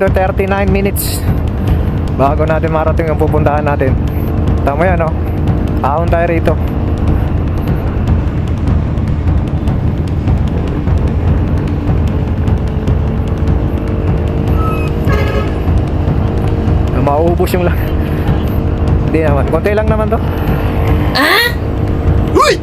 39 minutes bago natin marating yung pupuntahan natin. Tama yan, no? Ahon tayo rito. Mauubos yung lang. Hindi naman, konti lang naman to. Uy!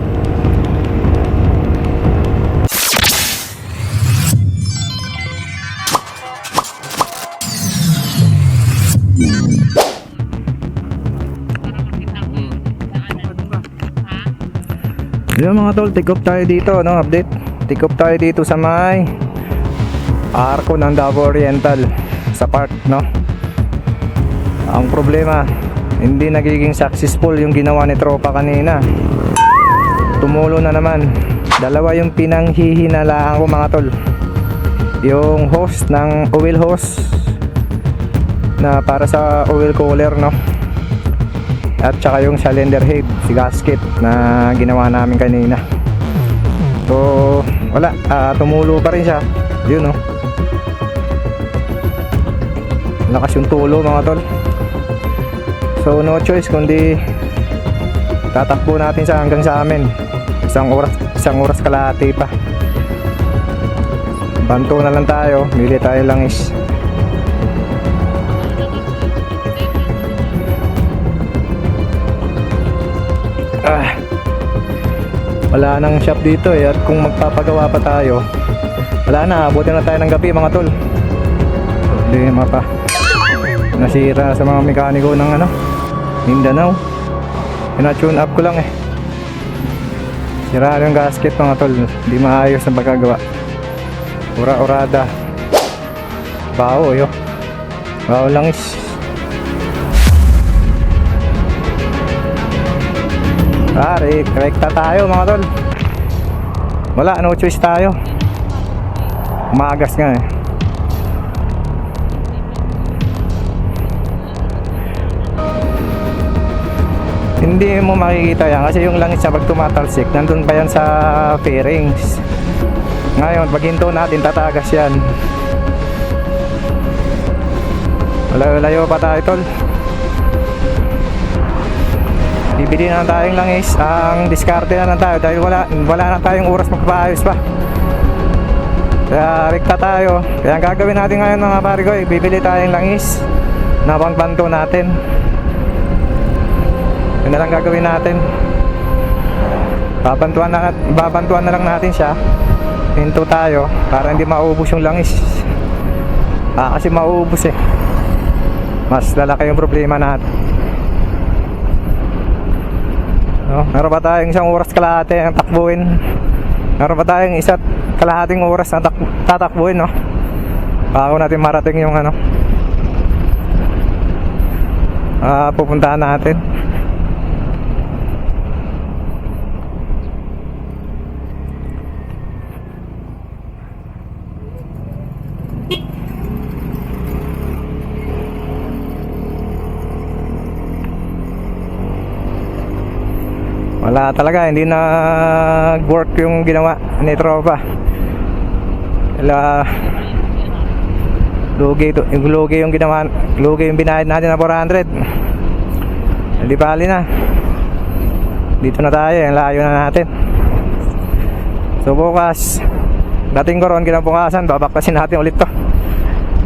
Yun mga tol, take off tayo dito, no? Update. Take off tayo dito sa may arko ng Davao Oriental sa park, no? Ang problema, hindi nagiging successful yung ginawa ni tropa kanina. Tumulo na naman. Dalawa yung pinanghihinalaan ko mga tol. Yung hose ng oil hose na para sa oil cooler, no? At saka yung cylinder head, si gasket na ginawa namin kanina. So wala, tumulo pa rin siya. Yun, no? Lakas yung tulo mga tol. So no choice kundi tatakbo natin sa hanggang sa amin. Isang oras kalahati pa. Banto na lang tayo, bili tayo langis. Wala nang shop dito eh, at kung magpapagawa pa tayo, wala na, abutin na tayo ng gabi mga tol. Hindi mapa nasira sa mga mekaniko ng ano, Mindanao. Pina-tune up ko lang eh. Sira yung gasket mga tol, hindi maayos na pagkagawa. Ura-urada. Bao yo. Bao langis. Rekta tayo mga tol. Wala, no choice tayo. Umagas nga eh. Hindi mo makikita yan kasi yung langis na pag tumatalsik nandun pa yan sa fairings. Ngayon pag hinto natin tatagas yan. Layo pa tayo tol. Bibili na tayong langis. Ang diskarte na lang tayo dahil wala na tayong oras magpaayos pa. Kaya rekta tayo. Kaya ang gagawin natin ngayon mga pare ko, bibili tayong langis na pangbanto natin. Yun na lang gagawin natin. Babantuan na lang natin siya. Hinto tayo para hindi maubos yung langis. Kasi maubos eh. Mas lalaki yung problema natin. No, meron pa tayong isang oras kalahati ang takbuhin. Meron pa tayong isa't kalahating oras na tatakbuhin, no? Bago natin marating yung ano, pupuntahan natin. Wala talaga, hindi nag-work yung ginawa ni tropa. Lugi yung ginawa, lugi yung binayad natin na 400. Hindi bali na. Dito na tayo, layo na natin. So bukas, dating ko ron kinabukasan, babaktasin natin ulit to.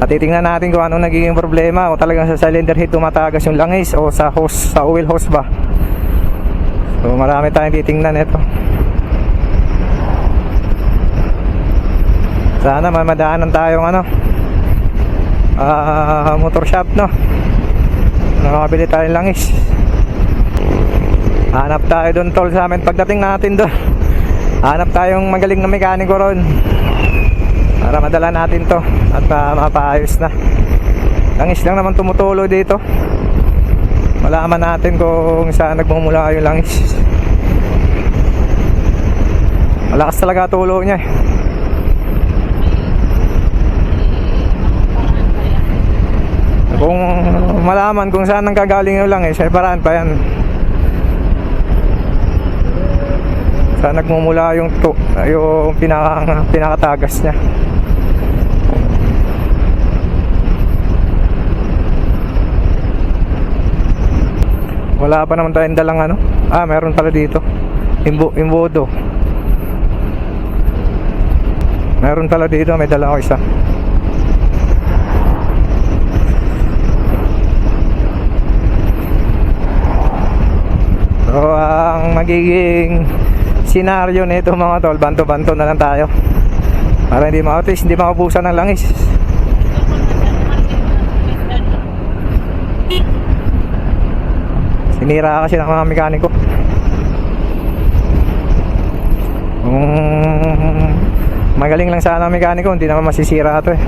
At titingnan natin kung ano nagiging problema, o talagang sa cylinder head tumatagas yung langis o sa hose, sa oil hose ba. So marami tayong titingnan ito. Sana mamadaanan tayong ano, motor shop, no? Nakabili tayong langis. Hanap tayo doon tol sa amin. Pagdating natin doon, hanap tayong magaling na mekaniko ron para madala natin to at mapaayos na. Langis lang naman tumutulo dito. Malaman natin kung saan nagmumula yung langis. Malakas talaga tulo niya eh. Kung malaman kung saan nanggagaling yung langis, ay paraan pa yan. Saan nagmumula yung pinakatagas niya. Wala pa naman tayong dalang ano. Meron pala dito. Imbodo. Meron pala dito, may dala ako isa. So, ang magiging senaryo nito mga tol, banto-banto na lang tayo. Para hindi ma-outage, hindi makabusan ng langis. Sinira kasi ng mga mekaniko. Magaling lang sana ang mekaniko, hindi naman masisira ito eh.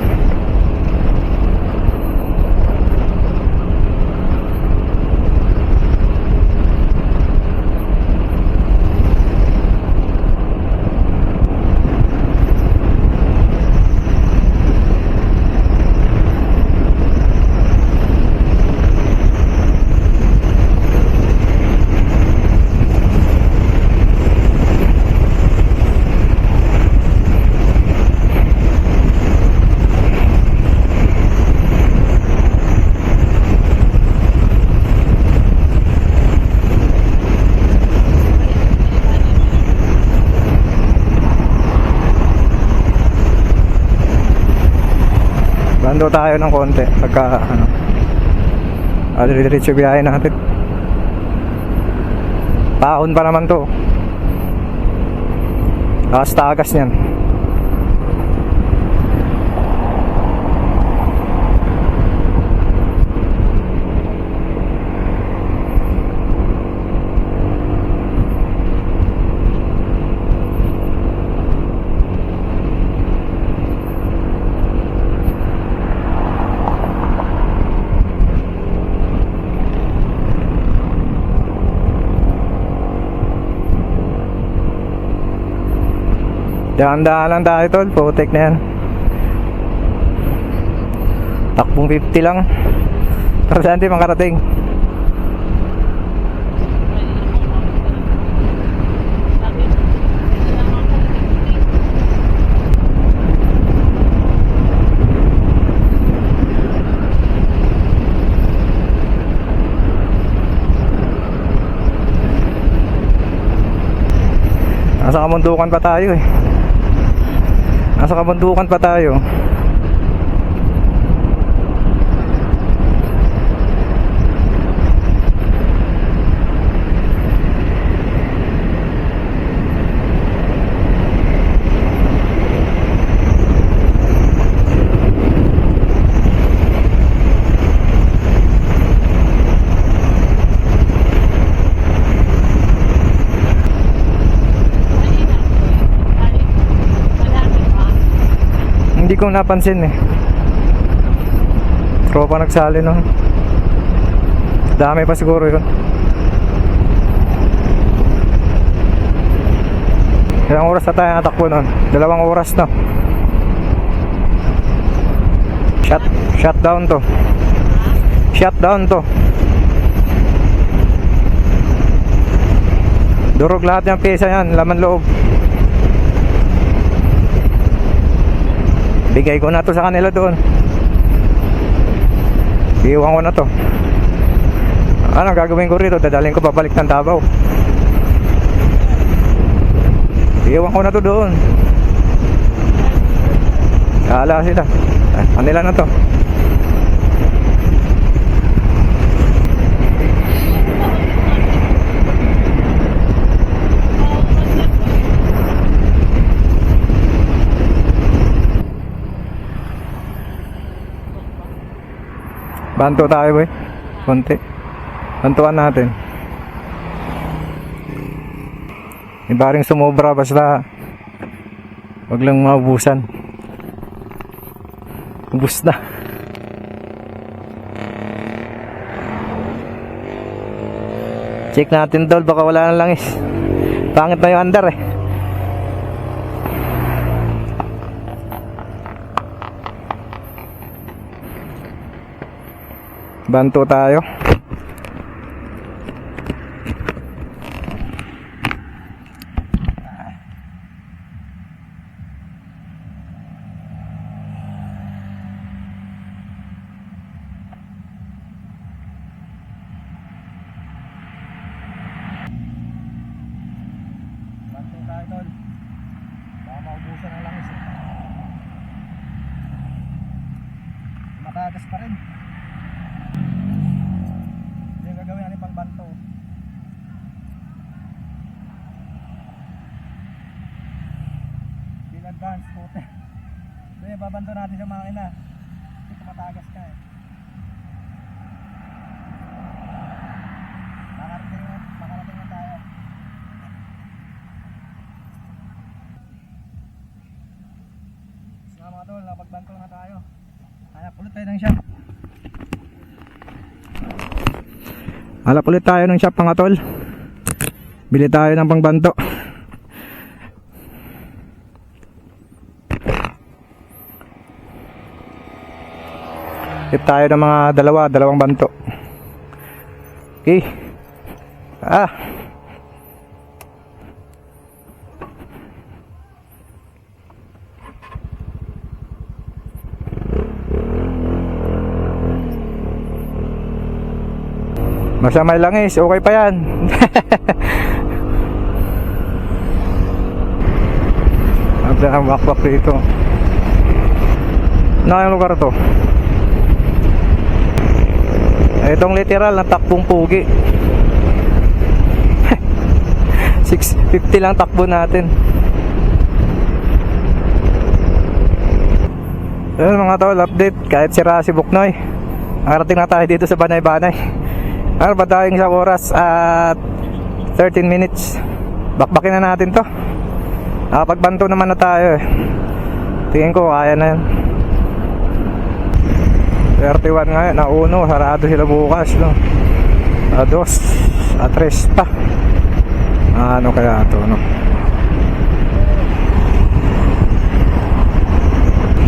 Bando tayo ng konti pagka diretso biyahe natin. Taon pa naman to. Tagas niyan. Dahan-dahan lang tayo tol, putik na yan. Takbong 50 lang. Trasante makarating. Nasa kamundukan pa tayo eh. Nasa kabundukan pa tayo. Hindi ko napansin eh. Tropa nagsali no. Dami pa siguro yun. Ilang oras na tayo natakbo nun? 2 oras na. Shutdown to. Shutdown to. Durog lahat yung pyesa yan, laman loob. Bigay ko na to sa kanila doon. Iwan ko na to. Ano gagawin ko rito? Dadalhin ko papalik ng Davao. Iwan ko na to doon. Kala sila. Kanila na to. Banto tayo boy. Konti. Bantuan natin. Iba rin sumobra basta wag lang maubusan. Ubus na. Check natin tol, baka wala na langis. Pangit na yung andar eh. Banto tayo. matagas pa rin. Yung gagawin natin pang banto. In advance, puti. So babanto natin sa makina. Kasi tumatagas ka eh. Makarating na tayo. So mga tol, napagbanto na tayo. Hanap ulit tayo ng shop. Hanap ulit tayo ng shop mga tol. Bili tayo ng pangbanto. Tip tayo ng mga dalawang banto. Okay. Basta may langis, okay pa yan. Ang wakwak dito. Yung lugar to. Itong literal na takbong pugi. 650 lang takbo natin. Ayun mga tol, update. Kahit sira si Buknoy, nakarating na tayo dito sa Banay-Banay. Ano ba tayong isang oras at 13 minutes. Bakbakin na natin to. Nakapagbanto naman na tayo eh. Tingin ko kaya na yan. 31 ngayon, nauno, sarado sila bukas, no? Ados, atres pa. Ano kaya ito, no?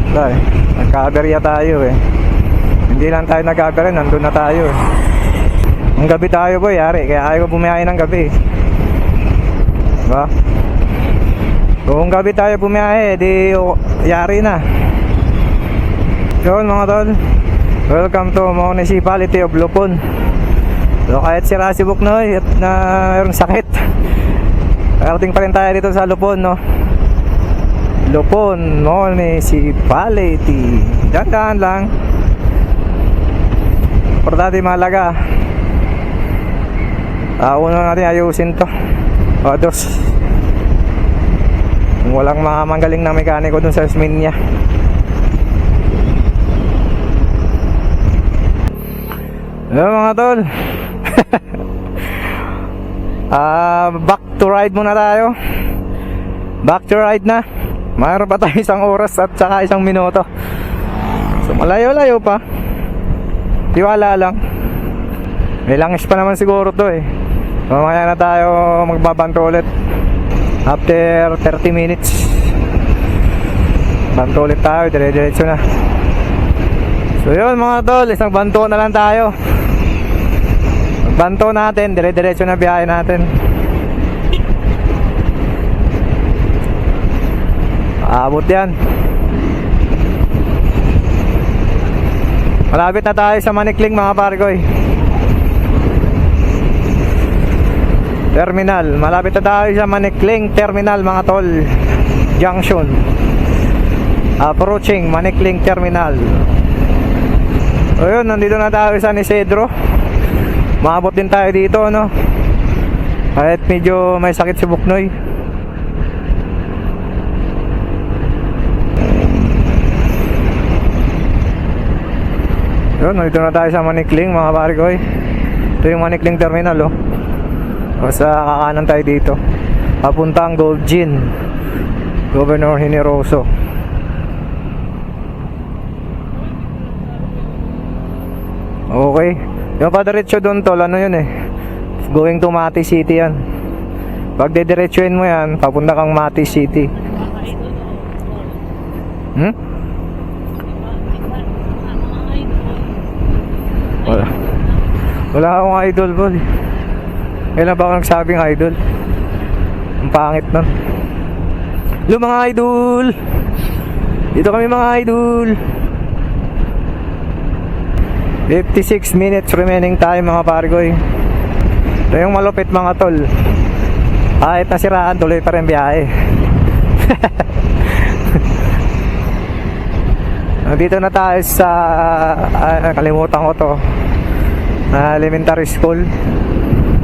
Dahil, nagka-aberya tayo eh. Hindi lang tayo nag-aberya, nandun na tayo eh. Ang gabi tayo boy, yari, kaya ayaw ko bumiyahe ng gabi. Diba? Kung gabi tayo bumiyahe, di yari na. Yun mga tol, welcome to Municipality of Lupon. So kahit sira si Buknoy at na mayroong sakit, karating pa rin tayo dito sa Lupon, no? Lupon Municipality. Dahan-dahan lang. Importante mahalaga. Una natin ayusin to. Dos. Walang mga magaling na mekaniko dun sa Sminya. Hello mga tol. Back to ride muna tayo. Back to ride na. Mayroon pa tayo isang oras at saka isang minuto. So malayo-layo pa. Tiwala lang. May langis pa naman siguro to eh. So mamaya na tayo magbabanto ulit. After 30 minutes banto ulit tayo, dire-diretso na. So yun mga tol, isang banto na lang tayo. Banto natin, dire-diretso na biyahe natin. Abot yan. Malapit na tayo sa Manikling mga pargoy. Terminal, malapit na tayo sa Manikling Terminal mga tol. Junction. Approaching Manikling Terminal. O yun, nandito na tayo sa San Isidro. Maabot din tayo dito, no? Kahit medyo may sakit si Buknoy. Yun, nandito na tayo sa Manikling mga pargoy. Ito yung Manikling Terminal, oh. Basta kakanan tayo dito. Papuntang Gold Gin, Governor Generoso. Okay. Yung padiretso doon tol, ano yun eh, going to Mati City yan. Pag didiretsuin mo yan, papunta kang Mati City. Wala akong idol boy. Kailan ba ako nagsabing idol? Ang pangit nun. Hello mga idol. Dito kami mga idol. 56 minutes remaining time mga pargoy. Ito yung malupit mga tol. Kahit nasiraan, tuloy pa rin biyahe. Nandito na tayo sa kalimutan ko to. Elementary school.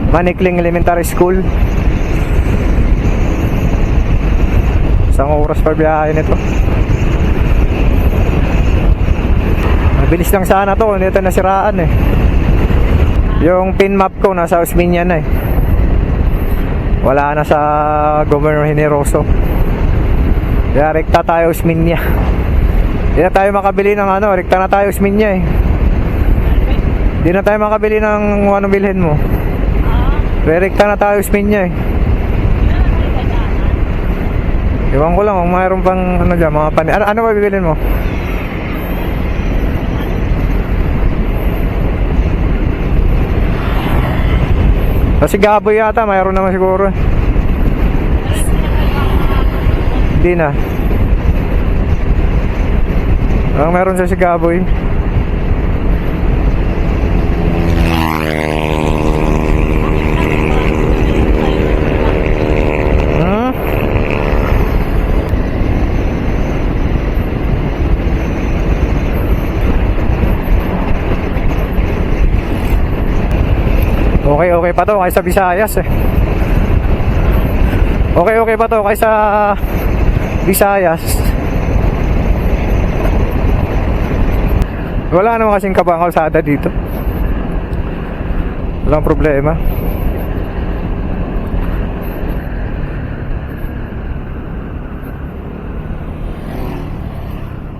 Manikling Elementary School. Isang oras pa biyahe nito. Mabilis lang sana to, hindi ito nasiraan eh. Yung pin map ko nasa Osmeña na eh. Wala na sa Governor Generoso. Kaya rekta tayo Osmeña. Hindi na tayo makabili ng ano, rekta na tayo Osmeña eh. Hindi na tayo makabili ng anong bilhin mo. Rekta na tayo Osmeña eh. Iwan ko lang kung mayroon pang ano dyan, mga ano ba bibilin mo? Kasi gaboy yata, mayroon naman siguro. Hindi na. Mayroon sa sigaboy. Okay pa to kaysa Visayas eh. Okay pa to kaysa Visayas. Wala naman kasing kabang kalsada dito. Walang problema.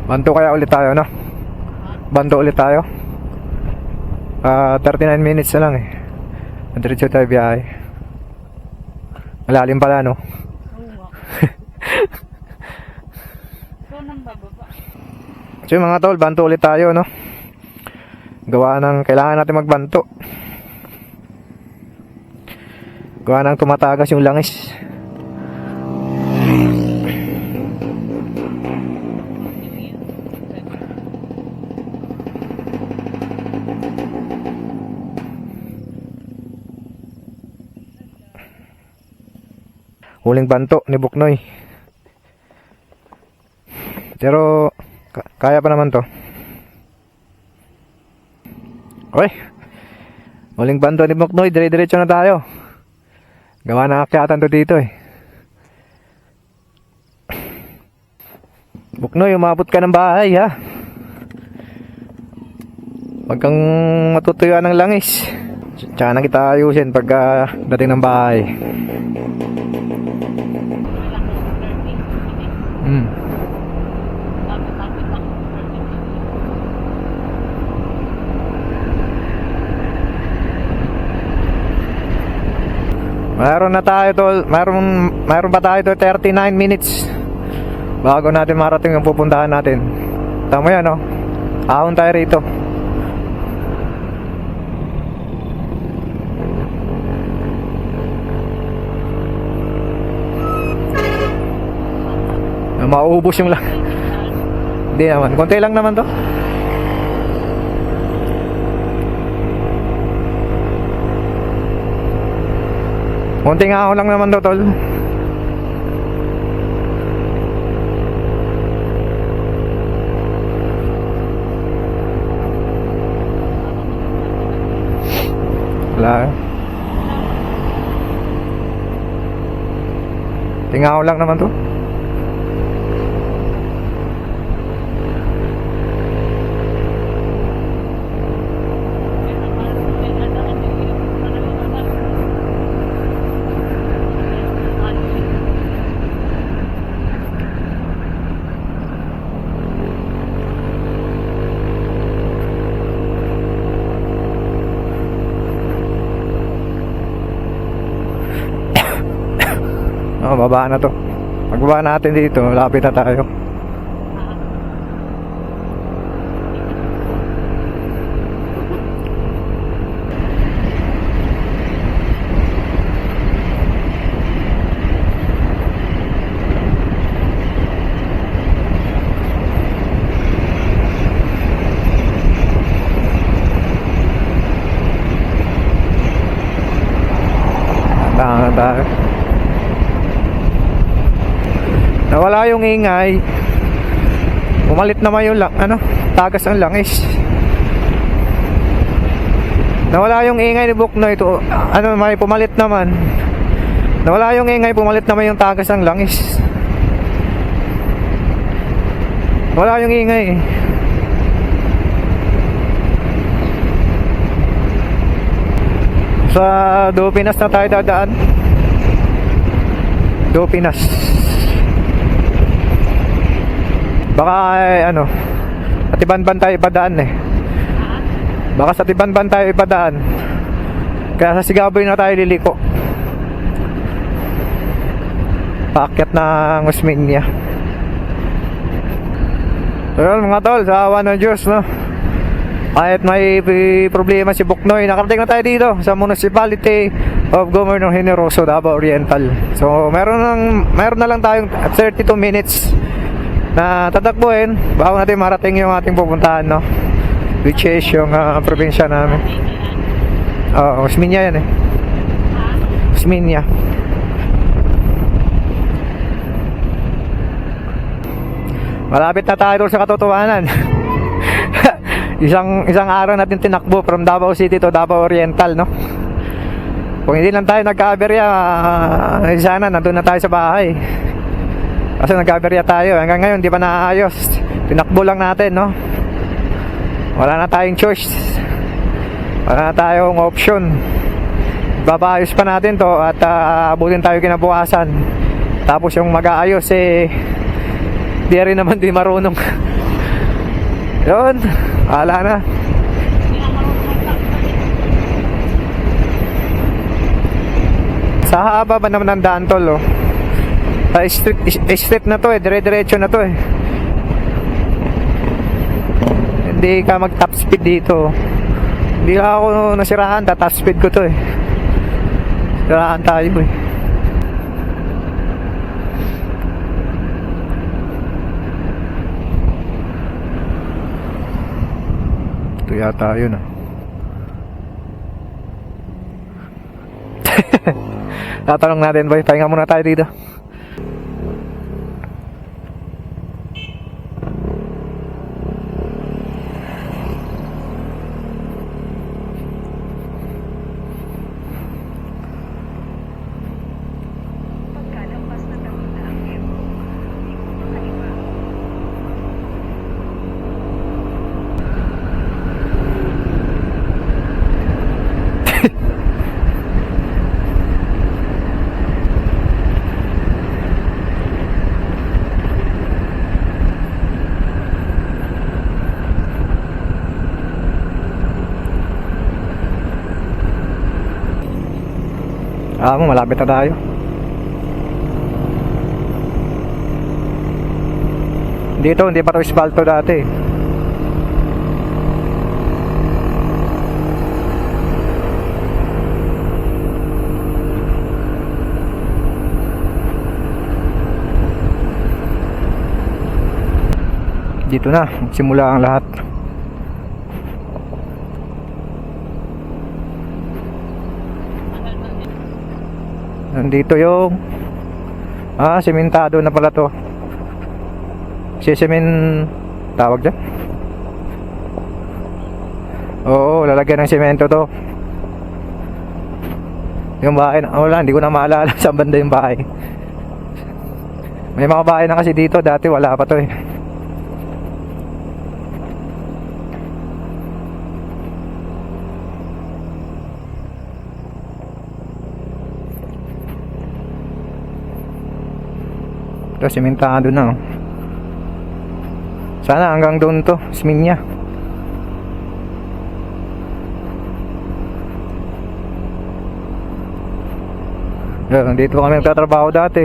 Banto kaya ulit tayo, no? Banto ulit tayo. 39 minutes na lang eh. Diretso tayo biyahe. Malalim pala, no? So yung mga tol, banto ulit tayo, no? Gawa ng, kailangan natin magbanto. Gawa ng tumatagas yung langis. Huling banto ni Buknoy. Pero kaya pa naman to. Okay. Huling banto ni Buknoy, dire-diretso na tayo. Gawa na akyatan to dito eh. Buknoy, umabot ka ng bahay ha. Huwag kang matutuyuan ng langis. Tsaka na kita ayusin pagka dating ng bahay. Mayroon na tayo tol, mayroon pa tayo to 39 minutes bago natin marating yung pupuntahan natin. Tama yan, no? Ahon tayo rito. Mauubos yung lang. Hindi naman, konti lang naman to. Konting ahon lang naman to, tol. Wala. Tingaw lang naman to. Baba na to. Pagbaba natin dito, lapit na tayo. Tangan tayo. Nawala yung ingay. Pumalit naman yung tagas ng langis. Nawala yung ingay ni Buknoy ito. May pumalit naman. Nawala yung ingay, pumalit naman yung tagas ng langis. Wala yung ingay. Sa Dopinas na tayo dadaan. Dopinas. Baka Atibanban tayo ipadaan eh. Baka sa Atibanban tayo ipadaan. Kaya sa Sigaboy na tayo liliko. Paakyat ng Osmeña. So yun mga tol, sa awa ng Diyos, no? Kahit may problema si Buknoy, nakarating na tayo dito sa Municipality of Governor Generoso, Davao Oriental. So meron na lang tayong 32 minutes na tatakbuhin bago natin marating yung ating pupuntahan, no? Which is yung probinsya namin. Osmeña yan eh. Osmeña. Malapit na tayo doon sa katotohanan. Isang araw natin tinakbo from Davao City to Davao Oriental, no? Kung hindi lang tayo nagka-aberya, sana nandun na tayo sa bahay. Kasi nagka-aberya tayo. Hanggang ngayon, di pa naayos. Tinakbo lang natin, no? Wala na tayong choice. Wala na tayong option. Babayos pa natin to at abutin tayo kinabukasan. Tapos yung mag-aayos, di rin naman di marunong. Yun, wala na. Sa haba ba naman ng daan, tol, oh? Street na to dire-diretso na to eh. Hindi ka mag top speed dito. Hindi ako nasiraan, top speed ko to eh. Siraan tayo eh. Ito yata yun ah. Tatanong natin boy, pahinga muna tayo dito. Malapit na tayo. Dito hindi pa to asfalto dati. Dito na simula ang lahat. Nandito yung sementado na pala to. Tawag dyan? Oo, lalagyan ng semento to. Yung bahay wala, hindi ko na maalala sa banda yung bahay. May mga bahay na kasi dito, dati wala pa to eh. Ito, simentado na oh. Sana hanggang doon to, Osmeña. Dito kami nagtatrabaho dati.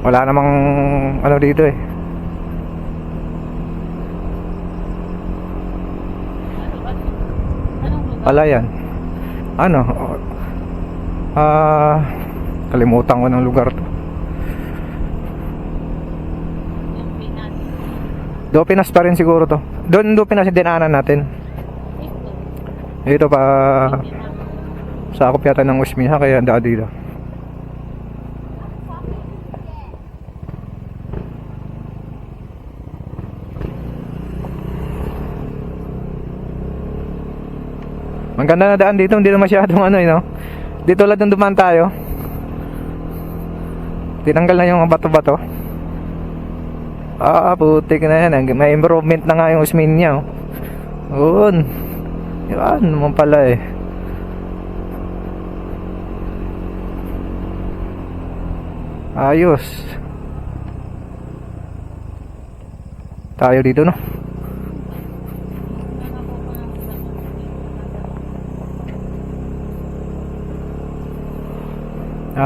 Wala namang dito eh. Palayan. Kalimutan ko ng lugar to. Dopinas pa rin siguro to. Doon Dopinas yung dinaanan natin. Ito pa. Sakop yata ng Usmiha kaya daan dito. Ang ganda na daan dito, hindi na masyadong ano, no? Dito lang nung dumaan tayo. Tinanggal na yung bato-bato. Putik na yan. May improvement na nga yung Usmin niya. Yun. Yan naman pala eh. Ayos. Tayo dito, no?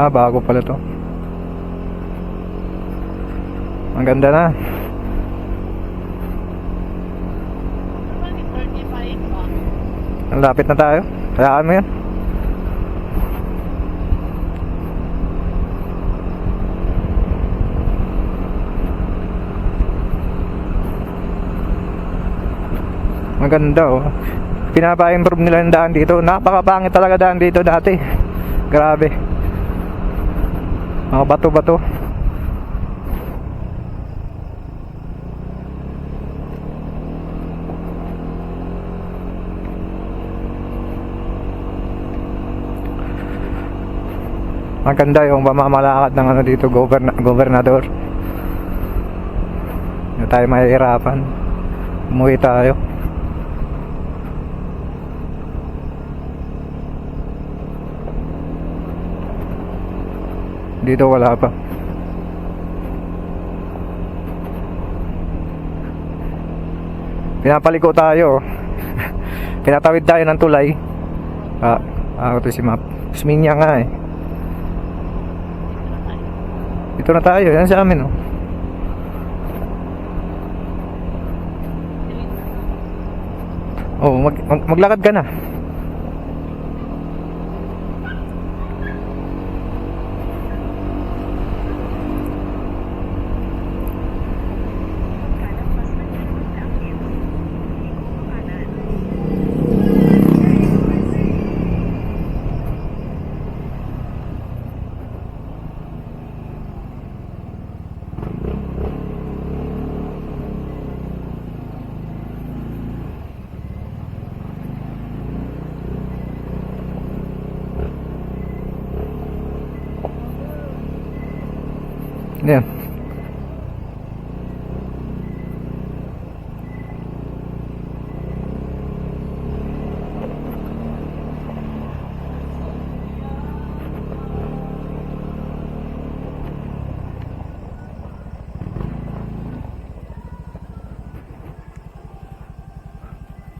Bago pala to. Ang ganda na. Ang lapit na tayo. Hayaan mo yan. Ang ganda oh. Pinapa-improve nila yung daan dito. Napakapangit talaga daan dito dati. Grabe. Mga bato-bato. Maganda yung pamamalakad ng ano dito, gobernador. Hindi tayo mahihirapan. Umuwi tayo. Dito wala pa. Pinapaliko tayo. Pinatawid tayo ng tulay. Ito si Map. Usminya nga eh. Dito na tayo. Yan sa amin oh. Maglakad ka na. Yan.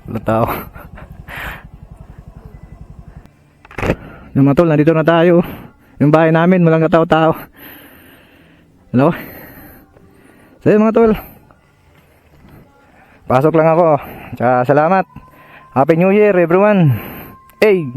Wala tao. Yung mga tol, nandito na tayo. Yung bahay namin, walang katao-tao. Hello? So yun mga tol, pasok lang ako. Tsaka salamat. Happy New Year everyone. Hey!